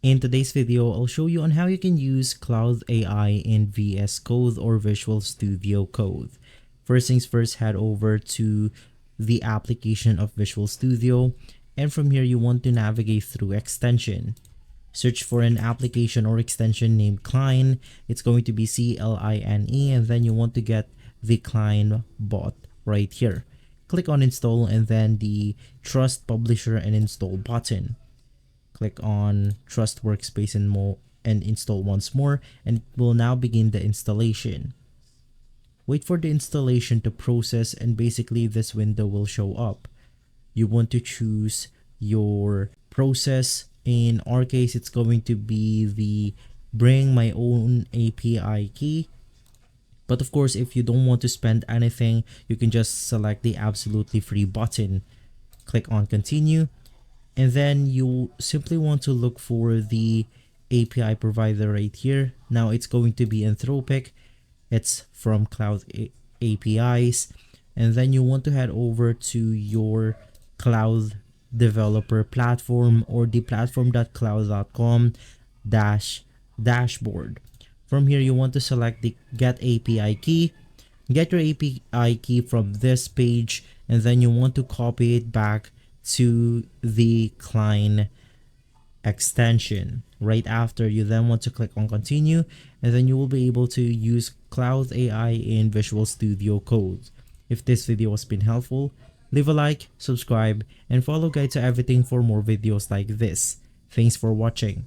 In today's video, I'll show you on how you can use Claude AI in VS Code or Visual Studio Code. First things first, head over to the application of Visual Studio, and from here you want to navigate through extension. Search for an application or extension named Cline. It's going to be Cline, and then you want to get the Cline bot right here. Click on install and then the trust publisher and install button. Click on trust workspace and install once more, and it will now begin the installation. Wait for the installation to process, and basically this window will show up. You want to choose your process. In our case, it's going to be the bring my own API key. But of course, if you don't want to spend anything, you can just select the absolutely free button. Click on continue, and then you simply want to look for the API provider right here. Now it's going to be Anthropic. It's from Cloud APIs, and then you want to head over to your cloud developer platform or the platform.cloud.com dashboard. From here, you want to select the get API key. Get your API key from this page, and then you want to copy it back to the Cline extension. Right after, you then want to click on continue, and then you will be able to use Claude AI in Visual Studio Code. If this video has been helpful, leave a like, subscribe, and follow Guide to Everything for more videos like this. Thanks for watching.